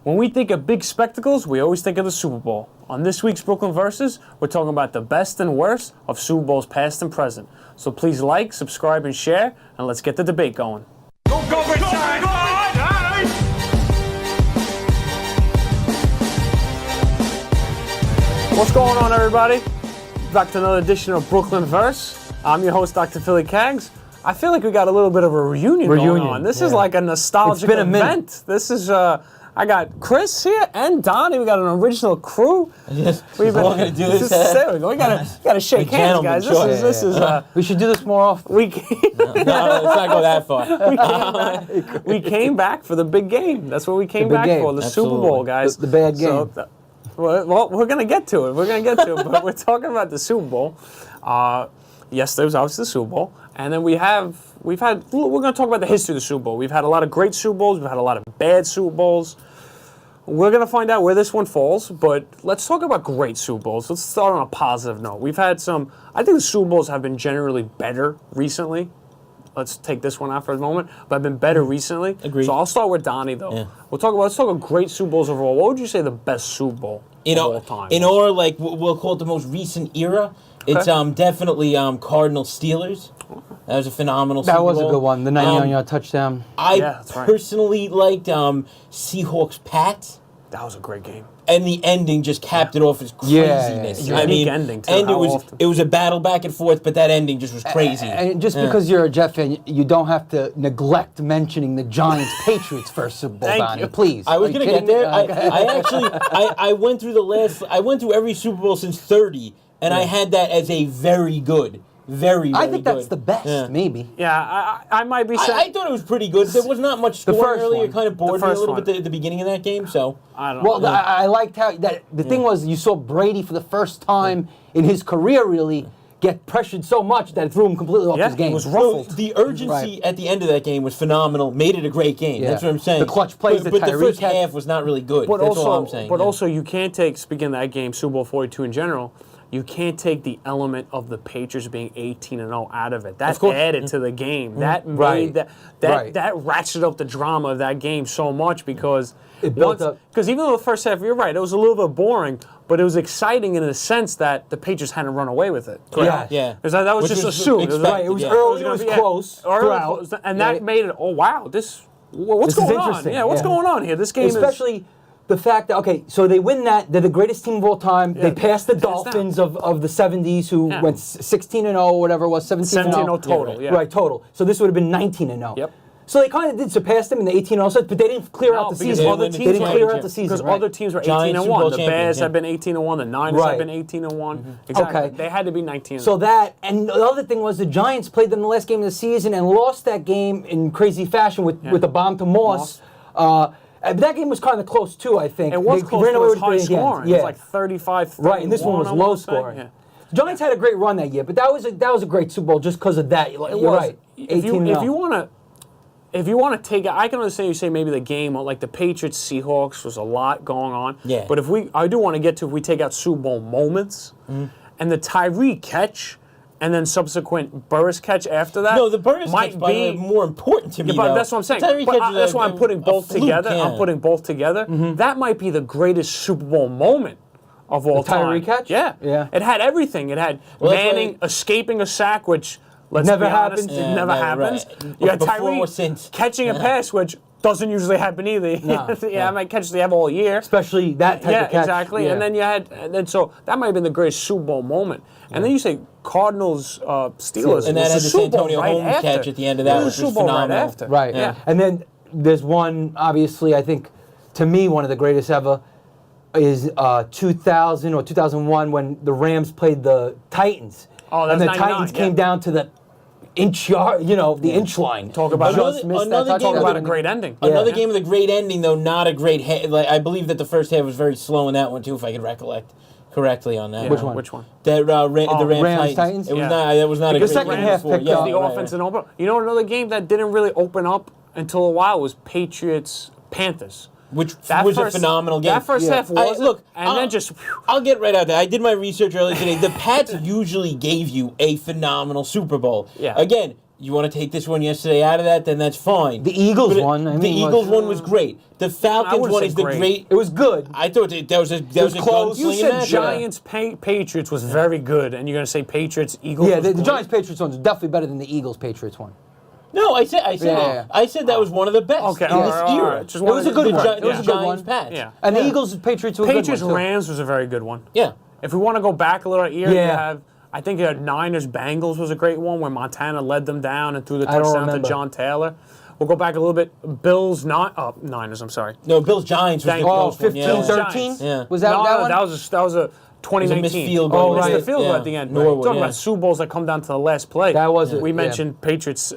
When we think of big spectacles, we always think of the Super Bowl. On this week's Brooklyn Versus, we're talking about the best and worst of Super Bowls past and present. So please like, subscribe, and share, and let's get the debate going. Go Bridgeside! What's going on, everybody? Back to another edition of Brooklyn Verse. I'm your host, Dr. Philly Kaggs. I feel like we got a little bit of a reunion going on. This is like a nostalgic event. This is, I got Chris here and Donnie. We got an original crew. Yes, we're going to do this. We gotta shake hands, guys. This is. We should do this more often. No, let's not go that far. We came back for the big game. That's what we came back for, the Super Bowl, guys. The bad game. Well, we're gonna get to it. But we're talking about the Super Bowl. Yes, there was obviously the Super Bowl, and then we're gonna talk about the history of the Super Bowl. We've had a lot of great Super Bowls. We've had a lot of bad Super Bowls. We're gonna find out where this one falls, but let's talk about great Super Bowls. Let's start on a positive note. We've had some. I think the Super Bowls have been generally better recently. Let's take this one out for a moment, but have been better recently. Agreed. So I'll start with Donnie, though. Yeah. Let's talk about great Super Bowls overall. What would you say the best Super Bowl of all time? In our, like, we'll call it the most recent era, it's definitely Cardinals Steelers. That was a phenomenal Super Bowl. That was a good one, the 99-yard touchdown. I personally liked Seahawks Pats. That was a great game. And the ending just capped it off as craziness. I mean, ending too. And it was a battle back and forth, but that ending just was crazy. And just because you're a Jet fan, you don't have to neglect mentioning the Giants-Patriots first Super Bowl, Donnie. Please. I was going to get there. I went through every Super Bowl since 30, and I had that as a very good. Very I think good. that's the best, maybe. Yeah, I might be saying. I thought it was pretty good. There was not much scoring earlier. It kind of bored me a little bit at the beginning of that game. So I don't know. Well, I liked how the thing was you saw Brady for the first time in his career really get pressured so much that it threw him completely off his game. It was ruffled. The urgency at the end of that game was phenomenal. Made it a great game. Yeah. That's what I'm saying. The clutch plays, but the the first half was not really good. That's all I'm saying. But also, you can't take, speaking of that game, Super Bowl 42 in general, you can't take the element of the Patriots being 18-0 out of it. That added to the game. That made that ratcheted up the drama of that game so much because it built up. Because even though the first half, you're right, it was a little bit boring, but it was exciting in the sense that the Patriots hadn't run away with it. Yeah. That was just assumed. It was early. It was close. Throughout, and that made it. Oh wow! What's going on? Yeah, what's going on here? This game especially. The fact that, so they win that, they're the greatest team of all time. They passed the Dolphins of the 70s who went 16-0 or whatever it was, 17-0 total. Right, total. So this would have been 19-0. Yep. So they kind of did surpass them in the 18-0 set, but they didn't clear out the season. They didn't clear out the season. Because other teams were 18-1. The Bears have been 18-1. The Niners have been 18-1. Exactly. Okay. They had to be 19-0. So that, and the other thing was the Giants played them the last game of the season and lost that game in crazy fashion with a bomb to Moss. But that game was kind of close too, I think. It was close, but it was high scoring. It was like 35-31. Right, and this one was low scoring. Yeah. Giants had a great run that year, but that was a great Super Bowl just because of that. You're right. If you want to take it, I can understand you say maybe the game, like the Patriots Seahawks was a lot going on. Yeah. But I do want to get to if we take out Super Bowl moments and the Tyree catch. And then subsequent Burris catch after that. No, the Burris catch might be more important to me. But that's what I'm saying. That's why I'm putting both together. I'm putting both together. That might be the greatest Super Bowl moment of all time. Tyree catch? Yeah. It had everything. It had Manning escaping a sack, which never happens. It never happens. Right. You had Tyree catching a pass, which doesn't usually happen either. I might catch they have all year. Especially that type of catch. Exactly. And then so that might have been the greatest Super Bowl moment. And then you say Cardinals, Steelers, and that had the Santonio Holmes catch at the end of that, which was phenomenal. Right. Yeah. And then there's one, obviously, I think, to me, one of the greatest ever is 2000 or 2001 when the Rams played the Titans. Oh, that's and the Titans came down to the inch yard, the inch line. Talk about a great ending. Another game with a great ending, though, not a great. I believe that the first half was very slow in that one too, if I could recollect correctly on that. Yeah. Which one? That the Rams Titans. It was not. That was not because a great second game half before. picked up the offense and open. You know, another game that didn't really open up until a while was Patriots Panthers. Which was a phenomenal game. That first half was then just. I'll get right out there. I did my research earlier today. The Pats usually gave you a phenomenal Super Bowl. Yeah. Again, you want to take this one yesterday out of that, then that's fine. The Eagles But one, the Eagles one was great. The Falcons wouldn't one say is the great. great. It was good. I thought that was a close. You gunslinging said match. Giants Patriots was very good, and you're going to say Patriots Eagles. Yeah, was the great? Giants Patriots one was definitely better than the Eagles Patriots one. No, I said Yeah. I said that was one of the best Okay, in all this right, all era. right. Just It was a good one. one. It was Yeah. a Giants Pats. Yeah. And the Eagles Patriots was a Patriots good one too. Rams was a very good one. Yeah. If we want to go back a little year, you Yeah. have. I think you had Niners Bengals was a great one where Montana led them down and threw the I don't touchdown to remember. John Taylor. We'll go back a little bit. Niners. I'm sorry. No, Bills Giants was Thank the you. close one. 15-13? Yeah. Was that no, that one? that was a 2019. missed field goal. Oh, right. right. The field goal Yeah. at the end. Norwood, Talking yeah. about Super Bowls that come down to the last play. That was it, We yeah. mentioned Patriots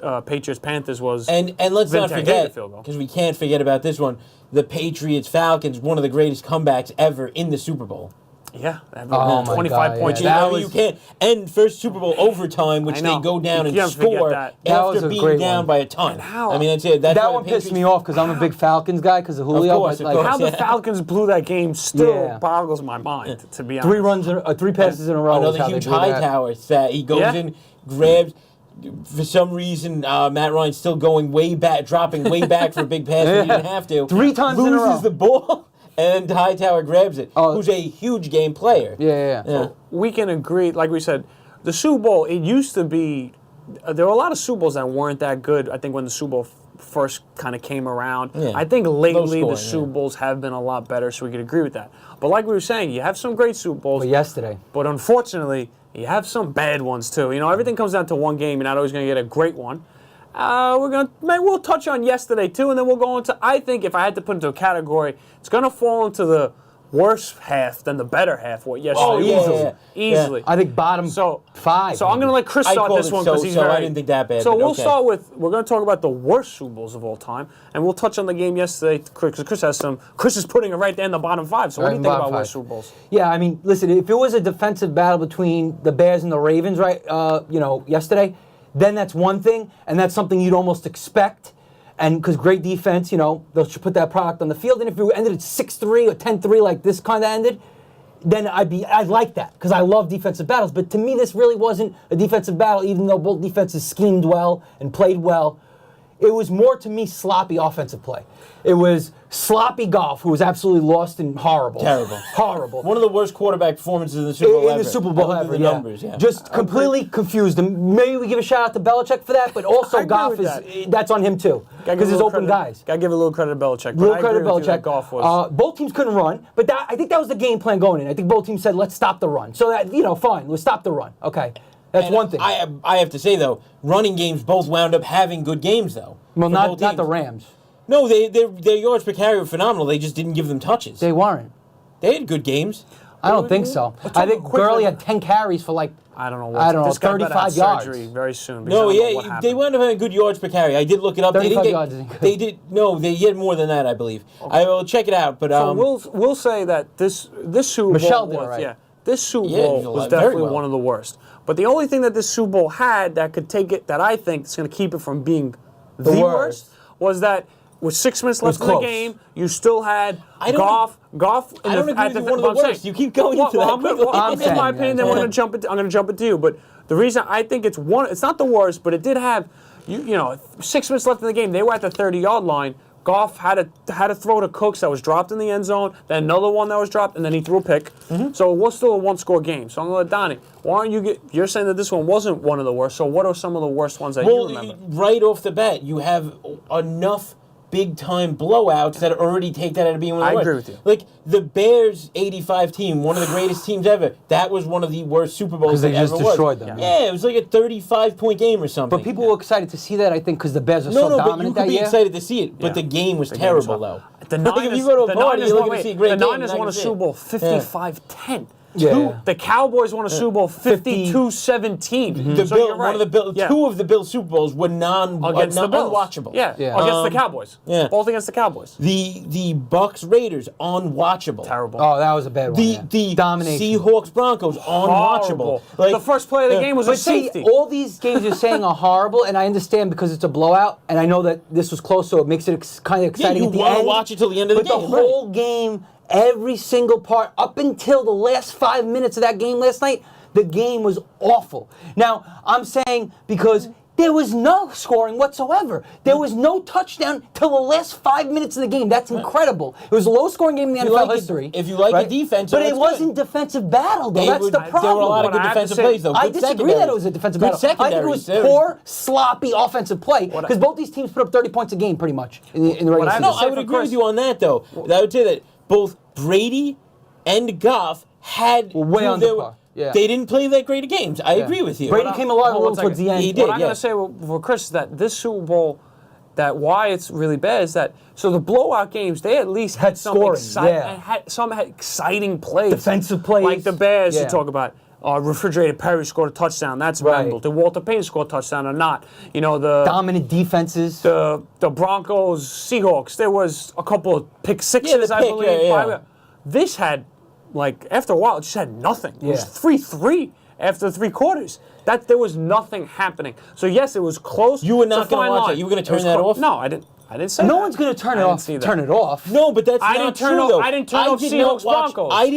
Panthers was. And let's not Vintage forget, field goal. because we can't forget about this one, the Patriots Falcons, one of the greatest comebacks ever in the Super Bowl. Yeah, Oh, my 25 God, points. yeah. You That know, was- you can't. And first Super Bowl overtime, which I know. they go down You and can't forget score that. That was after a being great down one. by a ton. And how- I mean, that's it. That's That why one the pissed me Patriots- off because I'm a big Falcons guy because of Julio. course, but, of like, course. How the Yeah. Falcons blew that game still Yeah. boggles my mind, to be honest. three passes in a row. is Another how they huge blew that. high tower that he goes Yeah. in, grabs. For some reason, Matt Ryan's still going way back, dropping way back for a big pass when he didn't have to. 3 times in a row. Loses the ball, and Hightower grabs it. Oh. Who's a huge game player. Yeah. We can agree, like we said, the Super Bowl, it used to be, there were a lot of Super Bowls that weren't that good, I think, when the Super Bowl first kind of came around. Yeah. I think lately Low the scoring, Super yeah. Bowls have been a lot better, so we could agree with that. But like we were saying, you have some great Super Bowls, But yesterday. but unfortunately, you have some bad ones too. You know, everything comes down to one game. You're not always going to get a great one. We'll touch on yesterday too, and then we'll go into. I think if I had to put into a category, it's going to fall into the worse half than the better half. What yesterday? Oh, yeah, easily, yeah. easily. I think bottom So 5. So I'm going to let Chris I start called this it one because he's so very. I didn't think that bad, So but we'll okay. start with. We're going to talk about the worst Super Bowls of all time, and we'll touch on the game yesterday because Chris has some. Chris is putting it right there in the bottom 5. So what do you think Bottom about worst 5. Super Bowls? Yeah, I mean, listen, if it was a defensive battle between the Bears and the Ravens, right, yesterday, then that's one thing, and that's something you'd almost expect. And because great defense, they'll put that product on the field. And if it ended at 6-3 or 10-3 like this kind of ended, then I'd like that because I love defensive battles. But to me, this really wasn't a defensive battle, even though both defenses schemed well and played well. It was more, to me, sloppy offensive play. It was sloppy Goff, who was absolutely lost and horrible. Terrible. Horrible. One of the worst quarterback performances in the Super Bowl In ever. the Super Bowl Other ever, than yeah. the numbers, yeah. Just completely confused. And maybe we give a shout out to Belichick for that, but also I agree Goff with that's on him too. Gotta give Because a his little open credit- guys. Gotta give a little credit to Belichick. Little but I credit agree with you that Belichick. Goff was. Both teams couldn't run, but I think that was the game plan going in. I think both teams said, let's stop the run. So that, fine, let's stop the run. Okay. That's And one thing. I have to say, though, running games both wound up having good games, though. well, for not both the teams. Rams. No, their yards per carry were phenomenal. They just didn't give them touches. They weren't. They had good games. I don't think so. I think quickly- Gurley had 10 carries for like, I don't know. this guy better 35 have yards. Surgery very soon. because No, I don't know what yeah, happened. they wound up having good yards per carry. I did look it up. 35 they yards didn't isn't get, good. they did no, they had more than that, I believe. I will check it out, but So we'll say that this Super Michelle Bowl did was all right. this Super Yeah, Bowl he did was very definitely well. one of the worst. But the only thing that this Super Bowl had that could take it, that I think is going to keep it from being the worst. worst, was that with 6 minutes left in the close. game, you still had I don't- Goff. I don't agree with you, one of the I'm saying- worst. You keep going into that I'm gonna- quickly. well, I'm in my saying, opinion, yeah. then we're going to jump. I'm going to jump into you. But the reason I think it's not the worst, but it did have, 6 minutes left in the game. They were at the 30-yard line. Goff had to throw to Cooks that was dropped in the end zone, then another one that was dropped, and then he threw a pick. So it was still a one-score game. So I'm going to let Donnie. Why aren't you're saying that this one wasn't one of the worst, so what are some of the worst ones that you remember? right off the bat, you have enough big-time blowouts that already take that out of being one of the I worst. agree with you. Like, the Bears 85 team, one of the greatest teams ever, that was one of the worst Super Bowls 'Cause they that just ever destroyed was. them. Yeah, it was like a 35-point game or something. but people were excited to see that, I think, because the Bears are No, so but you dominant could that be year. excited to see it, but Yeah. the game was The game was terrible, hot. though. The Like, Niners, if you go to a the party, Niners you're won, looking to see a great the game, Niners you're won a not gonna see Super it. Bowl 55-10. Yeah. The Cowboys won a Super Bowl 52-17. The So Bill, you're right. one of the Bill, Yeah. two of the Bill Super Bowls were against the Bills. unwatchable. Yeah, Yeah. against the Cowboys. yeah. Both against the Cowboys. The Bucks Raiders unwatchable. Terrible. Oh, that was a bad one. The domination. Seahawks Broncos Horrible. unwatchable. The first play of the game was a But see, safety. all these games you're saying are horrible, and I understand because it's a blowout, and I know that this was close, so it makes it kind of exciting you at the wanna end. watch it till the end of the but game, the right. whole game, every single part, up until the last 5 minutes of that game last night, the game was awful. Now, I'm saying because There was no scoring whatsoever. There was no touchdown till the last 5 minutes of the game. That's incredible. It was a low-scoring game in the NFL history. If you like the defense, but it wasn't defensive battle, though. That's the problem. There were a lot of good defensive plays, though. I disagree that it was a defensive battle. I think it was poor, sloppy offensive play because both these teams put up 30 points a game, pretty much, in the regular season. No, I would agree with you on that, though. I would say that both Brady and Goff had way on the par. Yeah. They didn't play that great of games. I agree with you. Brady came alive a little towards the end. He did, what I'm going to say for Chris is that this Super Bowl, that why it's really bad is that so the blowout games they at least had some exciting plays, defensive plays, like the Bears you talk about. Refrigerated Perry scored a touchdown. That's memorable. Did Walter Payton score a touchdown or not? You know, the dominant defenses. The Broncos, Seahawks. There was a couple of pick sixes, I believe. This had, like, after a while, it just had nothing. It was 3-3 after 3 quarters. There was nothing happening. So yes, it was close. You were not going to watch it. You were going to turn that off. No, I didn't say no that. one's going to turn it off. Turn it off. No, but that's not true, though. I didn't turn off Seahawks Broncos. I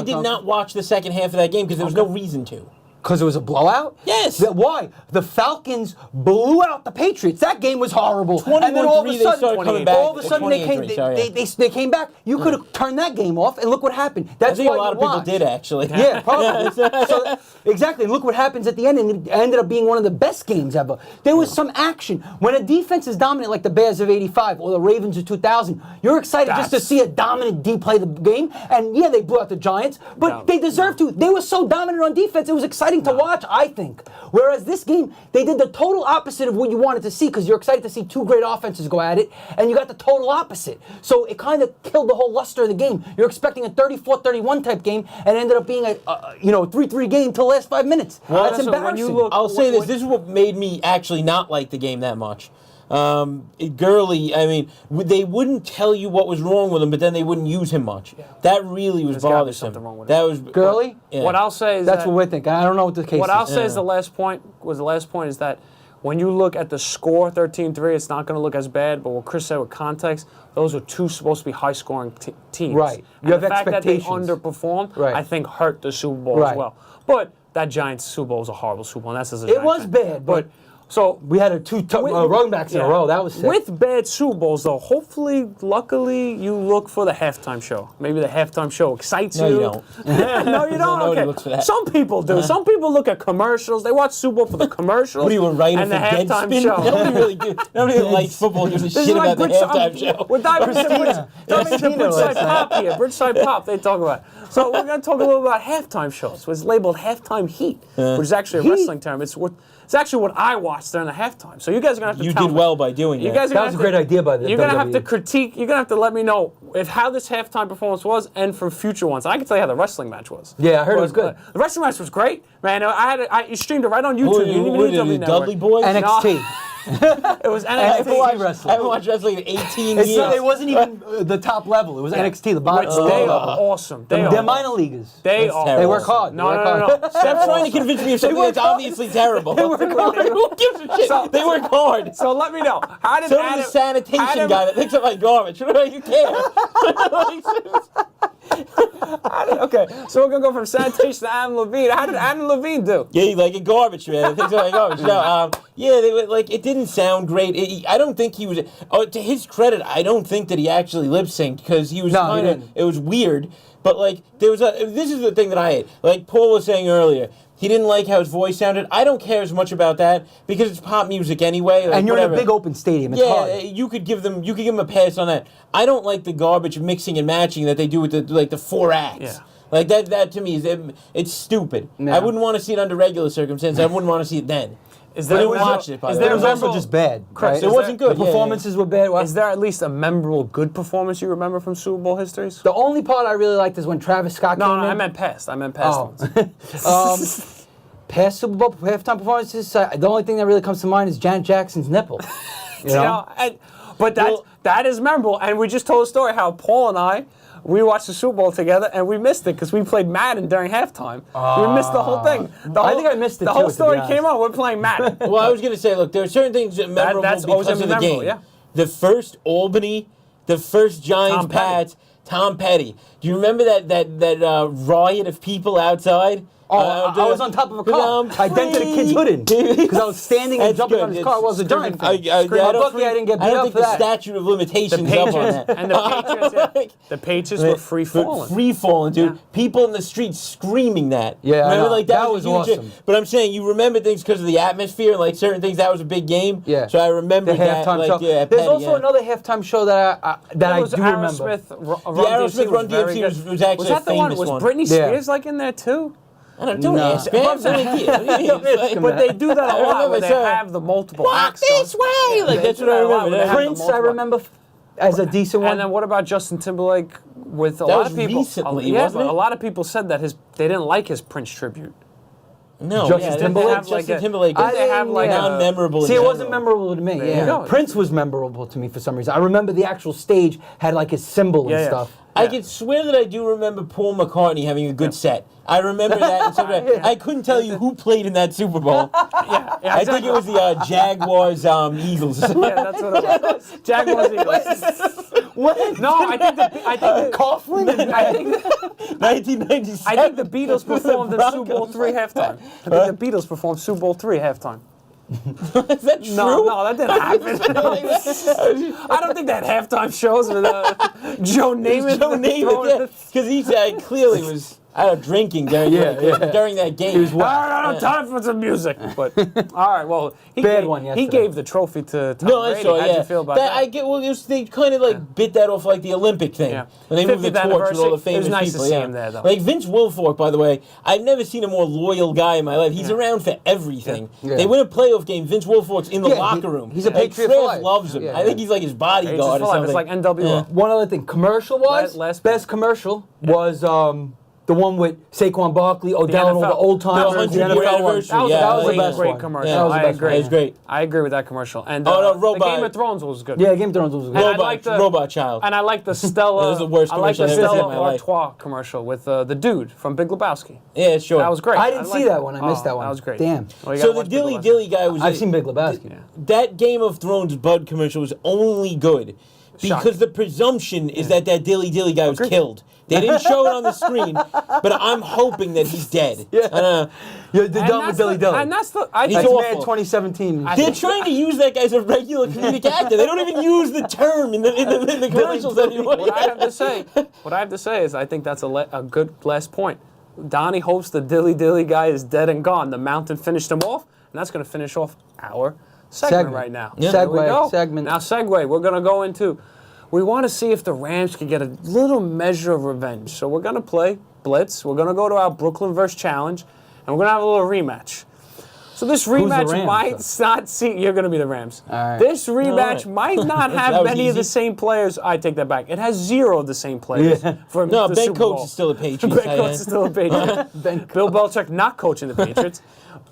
did not watch the second half of that game because there was no reason to. Because it was a blowout? Yes. Why? The Falcons blew out the Patriots. That game was horrible. 21-3, and then all of a sudden, they started coming back. all of a sudden they came back. You could have turned that game off, and look what happened. That's I think why a lot of people did, actually. Yeah, probably. So, exactly. Look what happens at the end, and it ended up being one of the best games ever. There was some action. When a defense is dominant like the Bears of '85 or the Ravens of 2000, you're excited just to see a dominant D play the game. And yeah, they blew out the Giants, but they deserved to. They were so dominant on defense, it was exciting to watch, I think. Whereas this game, they did the total opposite of what you wanted to see because you're excited to see 2 great offenses go at it, and you got the total opposite. So it kind of killed the whole luster of the game. You're expecting a 34-31 type game, and it ended up being a 3-3 game till the last 5 minutes. Well, that's embarrassing. I'll say this. This is what made me actually not like the game that much. Gurley, I mean, they wouldn't tell you what was wrong with him, but then they wouldn't use him much. Yeah. That really was bothersome. That was Gurley. Yeah. What I'll say is that's what we're thinking. I don't know what the case is. What I'll say is the last point is that when you look at the score 13-3, it's not going to look as bad. But what Chris said with context, those are 2 supposed to be high-scoring teams. Right. You have the fact that they underperformed, I think, hurt the Super Bowl as well. But that Giants Super Bowl was a horrible Super Bowl, and that's as a Giants It was fan. bad, but. So we had 2 running backs in a row. That was sick. With bad Super Bowls, though, hopefully, luckily, you look for the halftime show. Maybe the halftime show excites you. No, you don't. No, you don't? Okay. Looks for that. Some people do. Some people look at commercials. They watch Super Bowl for the commercials. What are you writing and for the halftime show? Nobody likes football gives a shit about the halftime show. We're diving into Bridgeside Pop here. Bridgeside Pop, they talk about it. So we're going to talk a little about halftime shows. It's labeled halftime heat, which is actually a wrestling term. It's actually what I watched during the halftime. So you guys are going to have to tell me. You did well by doing that. That was a great idea by the You're going to have to critique. You're going to have to let me know how this halftime performance was and for future ones. I can tell you how the wrestling match was. Yeah, I heard it was good. The wrestling match was great. Man, you streamed it right on YouTube. You didn't even need the Dudley Boys? NXT. It was NXT wrestling. I haven't watched wrestling in 18 years. It wasn't even the top level. It was NXT, the bottom. They are awesome. They're minor leaguers. They work hard. No. Stop trying to convince me of something that's obviously terrible. They work hard. Who gives a shit? They work hard. So let me know. How did the sanitation guy that thinks I'm like garbage. What do you care? Okay, so we're going to go from sanitation to Adam Levine. How did Adam Levine do? Yeah, you like it garbage, man. I think so, like garbage. No, they were like, it didn't sound great. I don't think he was. To his credit, I don't think that he actually lip synced because he was kind of. It was weird, but like there was this is the thing that I hate. Like Paul was saying earlier. He didn't like how his voice sounded. I don't care as much about that because it's pop music anyway. Like, and you're in a big open stadium. It's hard. You could give them a pass on that. I don't like the garbage mixing and matching that they do with the 4 acts. Yeah. Like that to me it's stupid. I wouldn't want to see it under regular circumstances. I wouldn't want to see it then. It was also just bad. Right? It wasn't good. The performances were bad. Is there at least a memorable good performance you remember from Super Bowl histories? The only part I really liked is when Travis Scott came in. No, I meant past ones. Past Super Bowl halftime performances, the only thing that really comes to mind is Janet Jackson's nipple. That is memorable. And we just told a story how Paul and I, we watched the Super Bowl together and we missed it because we played Madden during halftime. We missed the whole thing. I think I missed it The too, whole story to be came on. We're playing Madden. Well, I was going to say, look, there are certain things that memorable because of the game. Yeah. The first Albany, the first Giants-Pats, Tom Petty. Do you remember that riot of people outside? Oh, I was on top of a car. I dented a kid's hood in because I was standing and jumping on his car. I was a Giant fan. I'm lucky I didn't get beat up for that. I don't think the statute of limitations up on that. And the Patriots were free falling. Free falling, dude. Yeah. People in the streets screaming that. Yeah, remember, like that was awesome. But I'm saying you remember things because of the atmosphere and like certain things. That was a big game. Yeah. So I remember the halftime show. Yeah, There's also another halftime show that I do remember. The Aerosmith Run DMC was actually a famous one. Was Britney Spears like in there too? I don't ask. But they do that a lot when they have the multiple acts. Walk this way! Like, that's what I remember. Prince, I remember as a decent one. And then what about Justin Timberlake with a lot of people? Recently, wasn't it? A lot of people said that they didn't like his Prince tribute. No, Justin Timberlake. Justin Timberlake. They have like non-memorable. See, it wasn't memorable to me. Yeah, Prince was memorable to me for some reason. I remember the actual stage had like his symbol and stuff. I can swear that I do remember Paul McCartney having a good set. I remember that. I couldn't tell you who played in that Super Bowl. I think it was the Jaguars Eagles. Yeah, that's what it was. Jaguars Eagles. What? No, I think Coughlin. I think 1997. I think the Beatles performed in Super Bowl III halftime. I think the Beatles performed Super Bowl III halftime. Is that true? No, that didn't happen. I don't think that halftime shows with Joe Namath. Because he clearly was drinking during that game. He was I don't have time for some music. But all right, well, he gave the trophy to Tom Brady. I saw. How'd you feel about that? I get. Well, they kind of bit that off like the Olympic thing. Yeah. When they moved the torch with all the famous people. It was nice to see him there, though. Like Vince Wilfork, by the way, I've never seen a more loyal guy in my life. He's around for everything. Yeah. They win a playoff game. Vince Wilfork's in the locker room. He's a Patriot for life. Loves him. Yeah, I think he's like his bodyguard or something. It's like NWO. One other thing, commercial-wise, best commercial was the one with Saquon Barkley, Odell, and all the old timers. The NFL one. That was a great commercial. Yeah, I agree. It was great. I agree with that commercial. And Robot. the Game of Thrones was good. Yeah, Game of Thrones was good. Robot Child. And I like the Stella. That was the worst commercial I've ever seen in my life. Artois commercial with the dude from Big Lebowski. Yeah, sure. That was great. I didn't see that one. I missed that one. That was great. Damn. Well, so the Dilly Dilly guy was. I've seen Big Lebowski. That Game of Thrones Bud commercial was only good because the presumption is that Dilly Dilly guy was killed. They didn't show it on the screen, but I'm hoping that he's dead. Yeah. They're done with Dilly Dilly. And that's the... He's awful. 2017. They're trying to use that guy as a regular comedic actor. They don't even use the term in the commercials anymore. What I have to say is I think that's a good last point. Donnie hopes the Dilly Dilly guy is dead and gone. The mountain finished him off, and that's going to finish off our segment right now. Yeah. Segment. Now, segue. We're going to go into... We want to see if the Rams can get a little measure of revenge. So we're going to play Blitz. We're going to go to our Brooklyn vs. Challenge, and we're going to have a little rematch. So this rematch might not see... You're going to be the Rams. All right. This rematch might not have many of the same players. I take that back. It has 0 of the same players. Ben Super Coates Bowl. is still a Patriot. Ben Coates is still a Patriot. Bill Belichick not coaching the Patriots.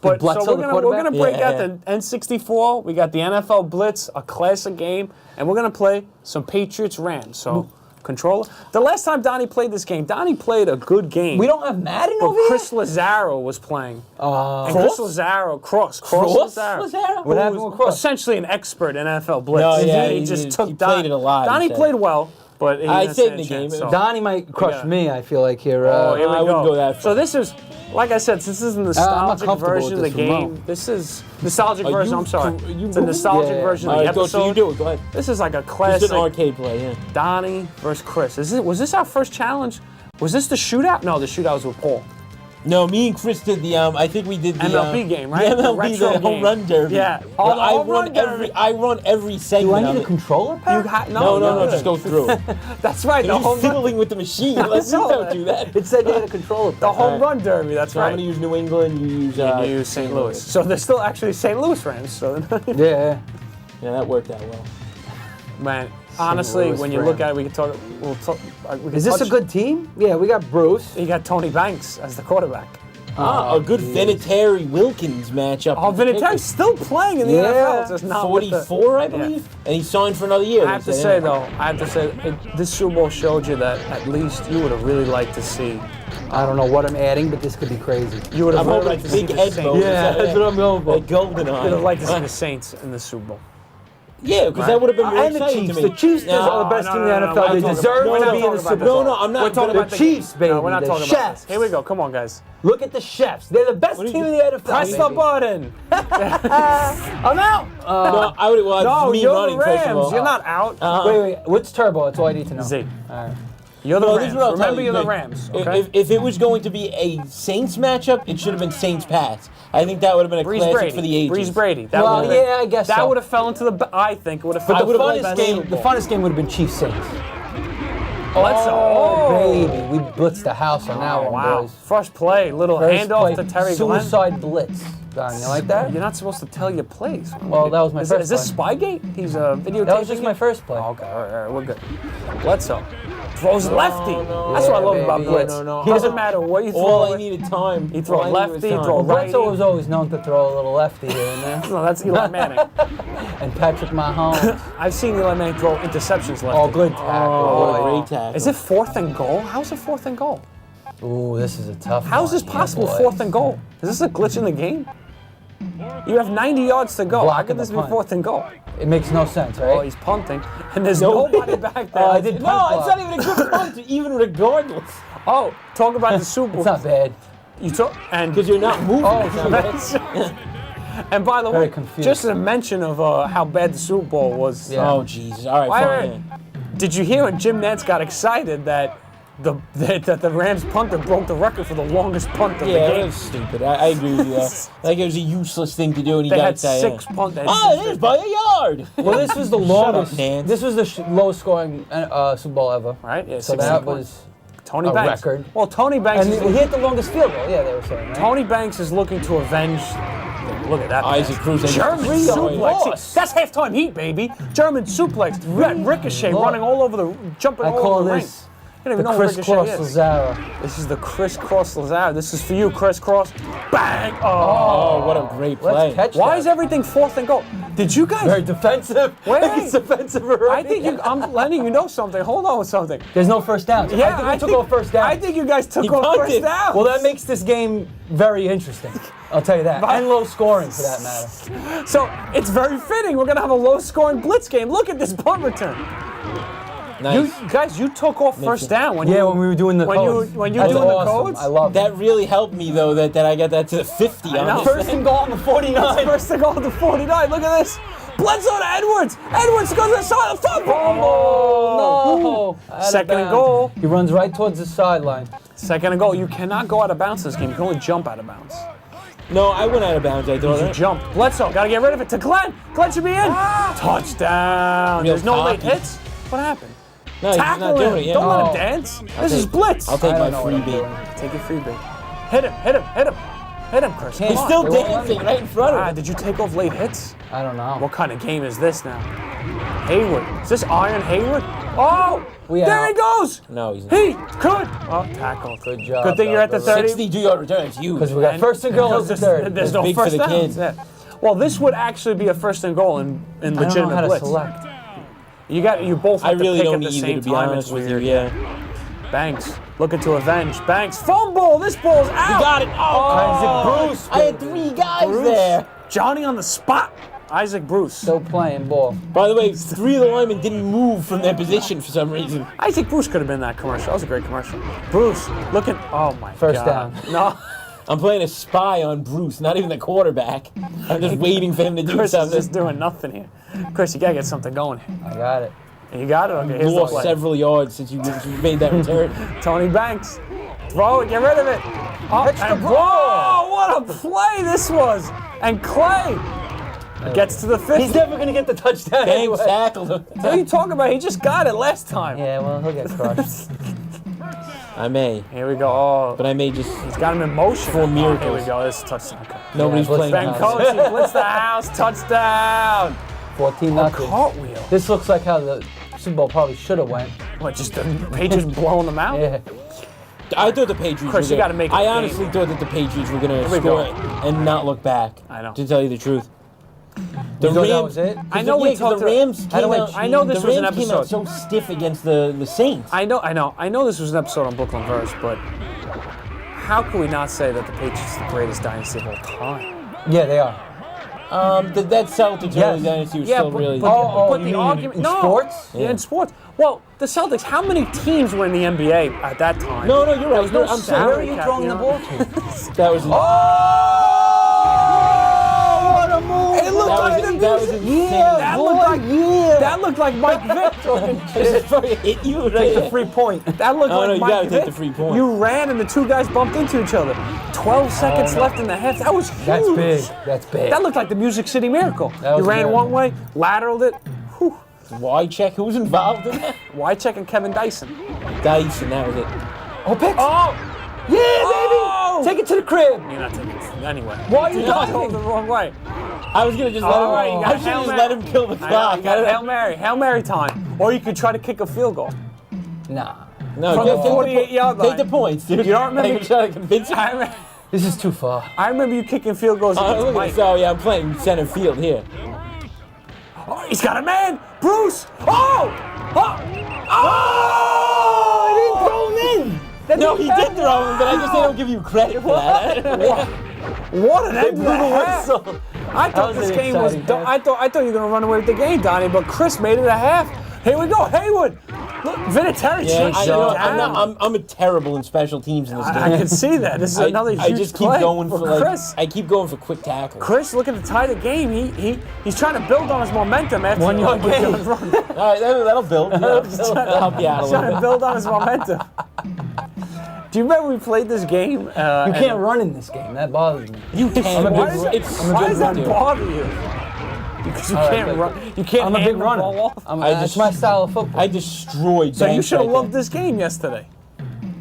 But so we're gonna break out the N64. We got the NFL Blitz, a classic game, and we're gonna play some Patriots Rams. So controller. The last time Donnie played this game, Donnie played a good game. We don't have Madden over here? Chris Lazaro was playing. And Chris Lazaro, Cross Lazaro. What happened with Cross? Essentially an expert in NFL Blitz. No, yeah, he just took he played it a lot. Donnie played well, but he I didn't saved stand the a game. chance, so. Donnie might crush me, I feel like, here. Here we I wouldn't go that far. So this is, like I said, since this is a nostalgic version of the game, remote. This is nostalgic version. I'm sorry, it's a nostalgic version of the episode. So you do it. Go ahead. This is like a classic. It's an arcade play. Yeah. Donnie versus Chris. Was this our first challenge? Was this the shootout? No, the shootout was with Paul. No, me and Chris did the. I think we did the MLB game, right? The MLB, the home run derby. Yeah. I run every segment. Do I need a controller pack? No, just go through. That's right. You're fiddling with the machine. Let's don't do that. It said you had a controller pack. The home run derby. That's right. I'm gonna use New England. You use St. Louis. So they're still actually St. Louis Rams. So yeah, that worked out well. Man, honestly, when you look at it, we can talk. Is this a good team? Yeah, we got Bruce. You got Tony Banks as the quarterback. A good Vinatieri Wilkins matchup. Oh, Vinatieri's still playing in the NFL. Just not 44, I believe, and he signed for another year. I have to say, this Super Bowl showed you that at least you would have really liked to see. I don't know what I'm adding, but this could be crazy. You would have really liked to see the Saints. Yeah, that's what I'm going for. Golden You would have liked to see the Saints in the Super Bowl. Yeah, because that would have been more And the exciting Chiefs. to me. The Chiefs are the best team in the NFL. They deserve to be in the Super Bowl. No, I'm not. We're talking but- about the Chiefs, baby. No, we're not the talking chefs. about this. Here we go. Come on, guys. Look at the chefs. They're the best What are team you- in the NFL. Press the baby. button. I'm out. No, I would. Well, No, it's me you're running the first of Rams. all. You're not out. Wait. What's turbo? That's all I need to know. Z. All right. You're the No, this Rams. is what I'll tell Remember, you, you're the Nick. Rams. Okay. If it was going to be a Saints matchup, it should have been Saints Pats. I think that would have been a Breeze classic Brady. for the ages. Breeze Brady. That Well, would've- yeah, I guess that so. would have fell into the. I think it would have. But fell the into would've funnest liked game, Super the Bowl. funnest game would have been Chiefs Saints. Let's Baby, we blitzed the house on that Oh, one, wow. boys. First play, little First handoff play, to Terry Glenn. suicide blitz. Don, you like that? You're not supposed to tell your plays. Well, that was my Is first this play. Spygate? He's videotaping. That was just it? my first play. Oh, okay, all right, we're good. Bledsoe throws lefty. That's what I love about baby. Blitz. No. Doesn't matter what you throw. All I needed time. He throw All I needed lefty, was time. throw Well, Bledsoe righty. was always known to throw a little lefty here and there. No, that's Eli Manning. And Patrick Mahomes. I've seen Eli Manning throw interceptions lefty. Oh, good tackle. Oh, what a boy. great tackle. Is it 4th and goal? How's it 4th and goal? Ooh, this is a tough How is one this possible? here, 4th boys. and goal? Is this a glitch in the game? You have 90 yards to go. How Blocking could this the be punt. 4th and goal? It makes no sense, Oh, right? he's punting, and there's nobody back there. I did No, punt it's block. not even a good punt, even regardless. Oh, talk about the Super Bowl. It's not bad. You talk and Because you're not moving. Oh, it's not bad. and by the Very way, confused. just a mention of how bad the Super Bowl was. Yeah. Oh, Jesus. All right, Why- fine. Did you hear when Jim Nantz got excited that the Rams punter broke the record for the longest punt of Yeah, the that game? was stupid. I agree with you there. Like, it was a useless thing to do, and he They got had excited. 6 punt. Oh, it is by a yard. Well, this was the up, longest. Nance. This was the lowest scoring Super Bowl ever. Right? Yeah, So 16 that points. was. Tony a Banks. record. Well, Tony Banks. And Is, he hit the longest field goal. Yeah, they were saying. Right? Tony Banks is looking to avenge. Look at that. Isaac pass. Cruz. German suplex. loss. That's halftime heat, baby. German suplex. Ricochet loss. running all over the, jumping I all call over the ring. this You don't even the know what crisscross Ricochet is. Lazaro. This is the crisscross Lazaro. This is for you, crisscross. Bang! Oh. Oh, what a great play. Let's catch Why that. is everything 4th and goal? Did you guys? Very defensive? Wait. It's defensive already. I think I'm letting you know something. Hold on with something. There's no first downs. Yeah, I think we took all first downs. I think you guys took He off punted. first down. Well, that makes this game very interesting. I'll tell you that. And low scoring, for that matter. So it's very fitting. We're gonna have a low-scoring blitz game. Look at this punt return. Nice. You guys, you took off first down when Yeah, you when we were doing the when codes. you when you That's doing the awesome. codes. I love That really helped me, though, that I got that to the 50 on know. this First thing. and goal on the 49. First to go to 49. Look at this. Bledsoe to Edwards. Edwards goes to the side of the football. Oh, no. Out of Second and bounds. goal. He runs right towards the sideline. Second and goal. You cannot go out of bounds in this game. You can only jump out of bounds. No, I went out of bounds, I thought. You jumped. Bledsoe, gotta get rid of it to Glenn. Glenn should be in. Touchdown. Real There's no late cocky. hits. What happened? No, he's Tackle not doing him. it. Yeah. Don't let him Oh. dance. This is Blitz. I'll take I my don't know what I'm freebie. doing. Take your freebie. Hit him, hit him, hit him. Hit him, Chris. Come He's on. still They won't let dancing me. right in front of him. Did you take off late hits? I don't know. What kind of game is this now? Hayward. Is this Iron Hayward? Oh! We there out. he goes! No, he's not. He could! Oh, tackle. Good job. Good thing you're at the 30. 62-yard return. It's huge. Because we got first and goal Because at the third. There's no Big for first the downs. kids. Yeah. Well, this would actually be a first and goal in I don't know legitimate how to blitz. select. You both I have really to pick don't at the either, same to be time. honest It's with you. weird. Yeah. Banks looking to avenge. Banks fumble. This ball's out. You got it. Oh, Isaac Bruce. I had 3 guys Bruce. there. Johnny on the spot. Isaac Bruce. Still playing ball. By the way, 3 of the linemen didn't move from their position for some reason. Isaac Bruce could have been that commercial. That was a great commercial. Bruce looking. Oh my First God. down. No. I'm playing a spy on Bruce, not even the quarterback. I'm just waiting for him to do Chris is something. just doing nothing here. Chris, you gotta get something going here. I got it. You got it? Okay, here's the Lost play. several yards since you made that return. Tony Banks. Throw it, get rid of it. Oh, Catch the and ball. whoa, what a play this was. And Clay gets to the 50. He's never going to get the touchdown. Banks anyway. tackled him. What are you talking about? He just got it last time. Yeah, well, he'll get crushed. I may, Here we go. Oh, but I may just. he's got him in motion. For miracles. Oh, here we go. This is a touchdown. Okay. Nobody's Yeah, playing. Blitz Ben house. Coach, he blitz the house. Touchdown. 14 nothing. Cartwheel. This looks like how the Super Bowl probably should have went. What, just the Patriots blowing them out? Yeah. I thought the Patriots. Chris, were you gotta make it a I game. honestly thought that the Patriots were gonna we score go. it and not look back. I know. To tell you the truth. The You thought that was it? I know we yeah, 'cause talked the about- Rams How do came I out. cheat? I know this the was an Rams came out episode. so stiff against the Saints. I know this was an episode on Brooklyn Verse, but how can we not say that the Patriots are the greatest dynasty of all time? Yeah, they are. That Celtics early dynasty was still really. But you the mean argument, in no. sports? Yeah, in sports. Well, the Celtics. How many teams were in the NBA at that time? No, you're right. no I'm salary Where are you cap, throwing you the know? ball to? That was. What a move! It looked like the music. That looked like Mike Vick. Hit you right Take the there. 3 point. That looked Oh, like no, you Mike gotta Vick. take the 3 point. You ran and the two guys bumped into each other. 12 seconds left in the half. That was huge. That's big. That's big. That looked like the Music City Miracle. That You was ran very one way, lateraled it. Whew. Why check who's involved in that? Wycheck and Kevin Dyson. Dyson, that was it. Oh, picks. Oh! Yeah, Oh! baby. Take it to the crib. You're not taking it anyway. Why are you You're not diving? going the wrong way. I was gonna just let All right, you him. got I should Hail just Mary. let him kill the I know, clock. you got Hail Mary time. Or you could try to kick a field goal. Nah. No, From take the the 48-yard line. Take the points, dude. You don't remember- You're trying to convince me. This is too far. I remember you kicking field goals Oh, against look at Mike. this. Oh, yeah, I'm playing center field here. Oh, he's got a man! Bruce! Oh! Oh! Oh! He didn't throw him in. No, he did throw him, but I guess they don't give you credit for that. What an end to the blew the half. whistle. I thought That was this an game was. exciting half. I thought you were gonna run away with the game, Donnie. But Chris made it a half. Here we go, Haywood. Look, Vinatieri Yeah, chased I it know. down. I'm a terrible in special teams in this game. I can see that. This is another huge I just keep play going for like. Chris. I keep going for quick tackles. Chris, looking to tie the game. He's trying to build on his momentum after 1 yard the gain. run. All right, that'll build. That'll help you out a He's trying to little bit. build on his momentum. Do you remember we played this game? You can't run in this game. That bothers me. You can. Why does that, It's why does that dude. bother you? Because you All right, can't but- run. You can't I'm a hand big the runner. ball off. That's my style of football. I destroyed. So you Banks should have right loved there. this game yesterday.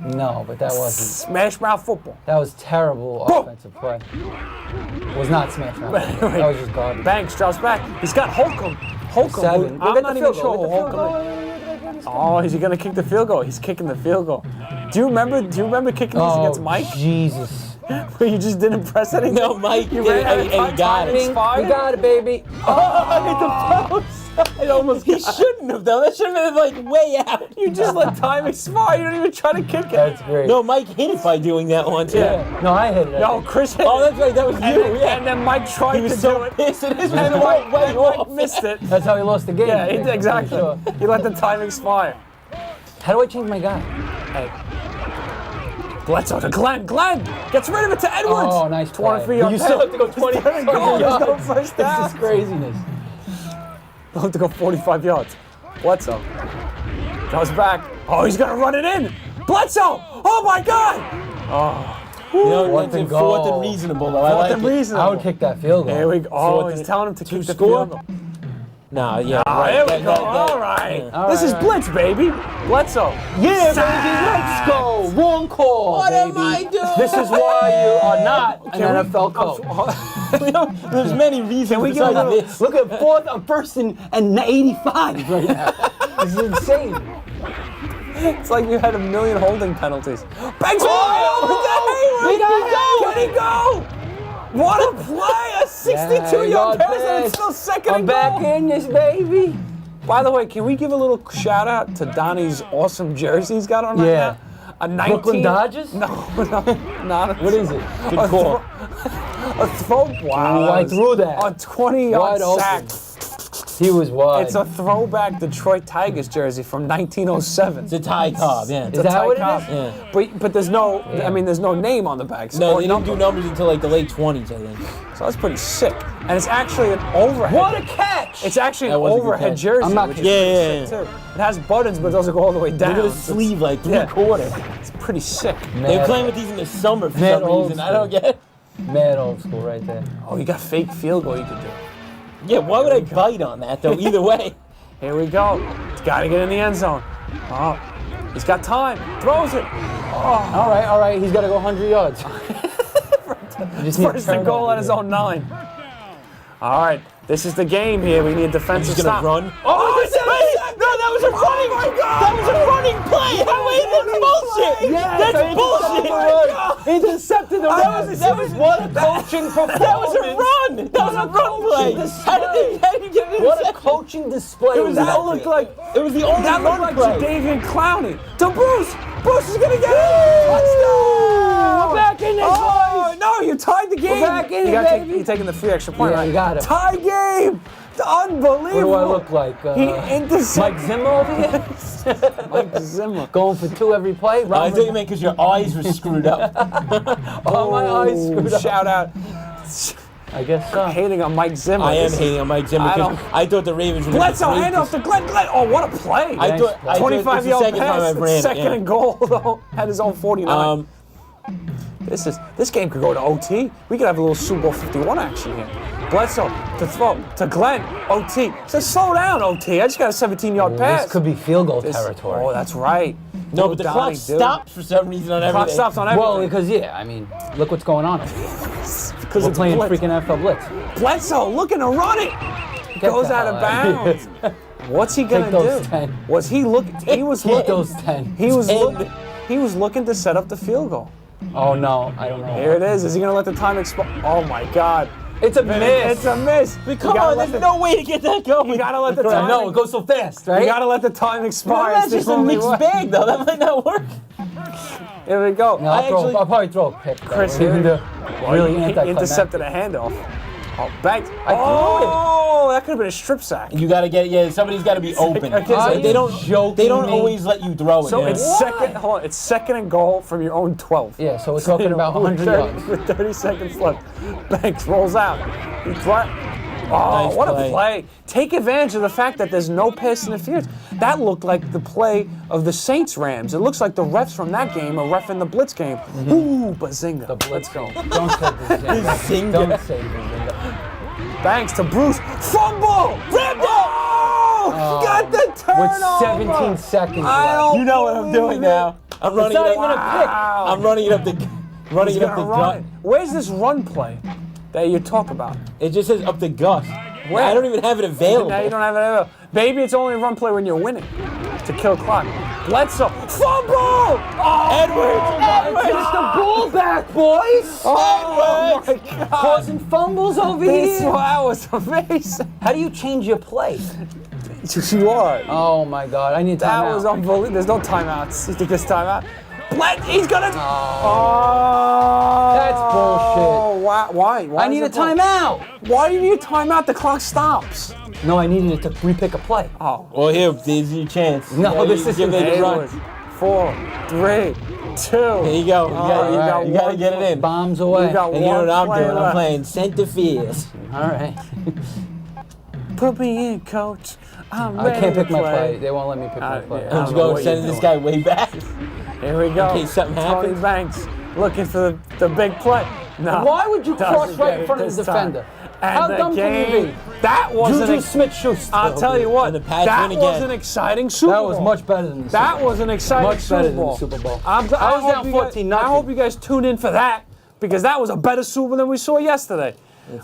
No, but that wasn't. Smash mouth football. That was terrible Boom. offensive play. Was not smash mouth. That was just garbage. Banks drops back. He's got Holcomb. Holcomb. Seven. I'm Get not the even field sure goal. who Get the field Holcomb is. Oh, is he gonna kick the field goal? He's kicking the field goal. Do you remember kicking these against Mike? Jesus. Where you just didn't press anything? No, Mike. You Yeah, ran out of and he time, got timing it. expired? You got it, baby. Oh, hit the post. It almost. He shouldn't have though. That should have been like way out. You just let time expire. You don't even try to kick it. That's great. No, Mike hit it by doing that one too. Yeah. No, I hit it. I No, think. Chris hit Oh, it. that's right. That was you. And then, Yeah. and then Mike tried He was to so do it. pissed. And his was And way, way Mike off. missed it. That's how he lost the game. Yeah, I think, I'm exactly. pretty sure. He let the time expire. How do I change my guy? Hey. Bledsoe to Glenn. Glenn gets rid of it to Edwards. Oh, nice play. 23 yards. You still have to go 20 There's no first This down. is craziness. He'll have to go 45 yards. Bledsoe goes back. Oh, he's gonna run it in. Bledsoe. Oh my God. You know, Fourth it's and a fourth goal. and reasonable though. I Fourth like and it. reasonable. I would kick that field goal. Here we go. Oh, Fourth he's and- telling him to to kick the score? field goal. Nah, yeah. Ah, right. here we That- go. that- All right. yeah. This is All right. Blitz, baby. Bledsoe. Yeah, Sack. baby, let's go. Wrong call, What baby. am I doing? This is why you are not an Can we- NFL coach. You know, there's many reasons Can we give a besides little- this. Look at first and 85 right now. This is insane. It's like you had a million holding penalties. Banks. Oh! Can he go? What a play! A 62-yard pass and it's still second I'm and back goal. in this, baby. By the way, can we give a little shout out to Donnie's awesome jersey he's got on right Yeah. now? A 19. Brooklyn Dodgers? No, not a. What is it? Good a call. A throw. Wow. I threw that. A 20-yard Wide sack. open. He was wide. It's a throwback Detroit Tigers jersey from 1907. It's a Ty Cobb, yeah. Is that what it Ty is? Cobb. Yeah. But there's no. I mean, there's no name on the back. No, or they didn't do number. numbers until like the late 20s, I think. So that's pretty sick. And it's actually an overhead. What a catch! It's actually That an was a good overhead catch. jersey. I'm not which is kidding. pretty Yeah, sick, too. It has buttons, but it doesn't go all the way down. Look at the It's- sleeve, like yeah. three-quarter. It's pretty sick. They were playing with these in the summer for Mad some old reason. I don't school. get it. Mad old school right there. Oh, you got fake field goal you could do. Yeah, why would I bite on that, though, either way? Here we go. He's got to get in the end zone. Oh, he's got time. Throws it. All right. He's got to go 100 yards. You just need to First turn and goal it at his own 9. All right, this is the game here. We need a defensive He's gonna stop. run. Oh, wait, no, that was a running. Oh my God. That was a running play. That's bullshit. That's bullshit. Intercepted the run. That was What a coaching performance. That was a run. That was a run play. How did he get it? What a coaching display. It was That that looked like It was the only that looked run like play. Jadeveon Clowney to Bruce. Bruce is gonna get it. Touchdown. We're back in this, Oh boys. no, you tied the game. We're back in it, baby. You're taking the free extra point, Yeah, right? you got it. Tie game. Unbelievable. What do I look like? He intercepted. Mike Zimmer over here? Mike Zimmer. Going for 2 every play? I thought you meant because your eyes were screwed up. Oh, my eyes screwed up. Shout out. I guess so. Hating on Mike Zimmer. I am hating on Mike Zimmer because I thought the Ravens were going to Bledsoe, hand off to Glenn. Oh, what a play. I thought 25-yard second time pass. I've ran it, Second yeah. and goal, though. Had his own 49. This game could go to OT. We could have a little Super Bowl 51 action here. Bledsoe to throw to Glenn. OT. Says slow down, OT. I just got a 17-yard pass. This could be field goal territory. Oh, that's right. No, but the clock stops for some reason on everything. Clock stops on everything. Well, because, I mean, look what's going on over here. Because We're playing freaking NFL Blitz. Bledsoe looking to run it. Goes the out hell of out of bounds. What's he gonna Take those do? 10. Was he looking? He was Take looking. those 10. He was looking to set up the field goal. Oh, no. I don't know. Here it is. Is he gonna let the time expire? Oh my God. It's a miss. It's a miss. Come on, there's no way to get that going. You gotta let the time. No, it goes so fast, right? You gotta let the time expire. That's It's the just a only mixed way. bag, though. That might not work. Here we go. No, I'll probably throw a pick. Chris, Really he anticlimactic. intercepted a handoff. Oh, banked. I threw it. Oh, that could have been a strip sack. You gotta get somebody's gotta be open. Okay, so They don't me? always let you throw it. So yeah. it's second. Hold on. It's second and goal from your own 12. Yeah, so we're talking about 100 yards. With 30 seconds left. Banks rolls out. He Oh, Nice what play. a play. Take advantage of the fact that there's no pass interference. That looked like the play of the Saints-Rams. It looks like the refs from that game are reffing the Blitz game. Ooh, Bazinga. The Blitz. Let's go. Don't say Bazinga. Don't say Bazinga. Banks to Bruce. Fumble! Oh! Got the turnover! With 17 seconds I left. don't You know what I'm doing now. I'm running it not up. even a pick. I'm running it up the He's up the gonna run it. gut. Where's this run play that you talk about? It just says up the gut. Where? I don't even have it available. Now you don't have it available. Maybe it's only a run play when you're winning to kill clock. Bledsoe. Fumble! Oh, Edwards! It's the ball back, boys. Oh, my God. Causing fumbles over This here. was amazing. How do you change your play? You are. Oh my God! I need That timeout. was unbelievable. There's no timeouts. You think there's timeout? He's gonna. That's bullshit. Why? I need a timeout. Why do you need a timeout? The clock stops. No, I needed it to repick a play. Oh. Well, here, there's your chance. No, this is give it a Hayward. run. 4, 3, 2. Here you go. You gotta get it in. Bombs away. You got And you know what I'm one play doing? I'm left. playing center field. All right. Put me in, coach. I'm I ready can't to pick my play. They won't let me pick my play. yeah. Let's know go what sending you're this guy way back. Here we go. In case something Tony happens. Banks looking for the big play. No. Why would you doesn't cross right get in it front of this the time. defender? And How the dumb can you game, be? That wasn't. Juju Smith-Schuster. I'll tell you what. And the Pats that win was again. an exciting Super That Bowl. was much better than the Super That Bowl. was an exciting Much better than the Super Bowl. Super Bowl. I I was hope down you guys- 14-0. I hope you guys tune in for that because that was a better Super Bowl than we saw yesterday.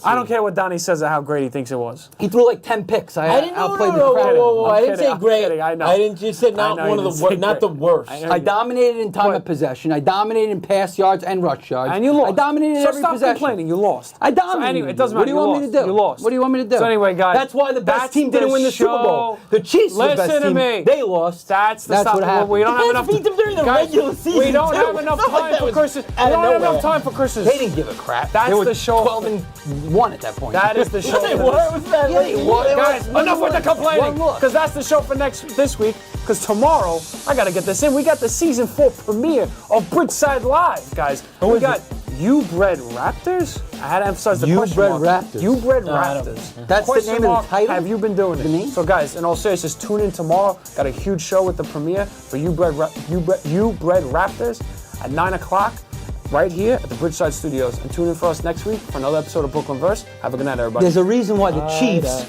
I don't care what Donnie says of how great he thinks it was. He threw like 10 picks. I didn't know. outplayed No, the crowd. whoa. I'm I didn't kidding, say I'm great. kidding, I know. I didn't just say not I know one you of didn't the say not the great. worst. I know. I dominated in time But- of possession. I dominated in pass yards and rush yards. And you lost. I dominated so every stop possession. complaining. You lost. I dominated. So anyway, it doesn't What matter. do you want me to do? You lost. What do you want me to do? So anyway, guys. That's why the best that's team didn't the win the Super Bowl. show. The Chiefs were the best Listen to team. me. They lost. That's the That's stuff. what happened. We don't have The enough. Pats beat them during the Guys, regular season, We don't too. have enough It's not like time that for was Christmas. We out of don't have nowhere. enough time for Christmas. They didn't give a crap. That's they were the show. 12-1 at that point. That is the show. They were. Was that Yeah, like, they were. Guys, enough with the complaining. One look. Because that's the show for this week. Because tomorrow, I got to get this in. We got the season 4 premiere of Bridgeside Live, guys. We is got You Bred Raptors. I had to emphasize the You question Bred mark. Raptors. You Bred I don't- Raptors. That's the Question name of mark, the title? Have you been doing The name? it? So guys, in all seriousness, tune in tomorrow. Got a huge show with the premiere for You Bred Raptors at 9 o'clock. Right here at the Bridgeside Studios. And tune in for us next week for another episode of Brooklyn Verse. Have a good night, everybody. There's a reason why the Chiefs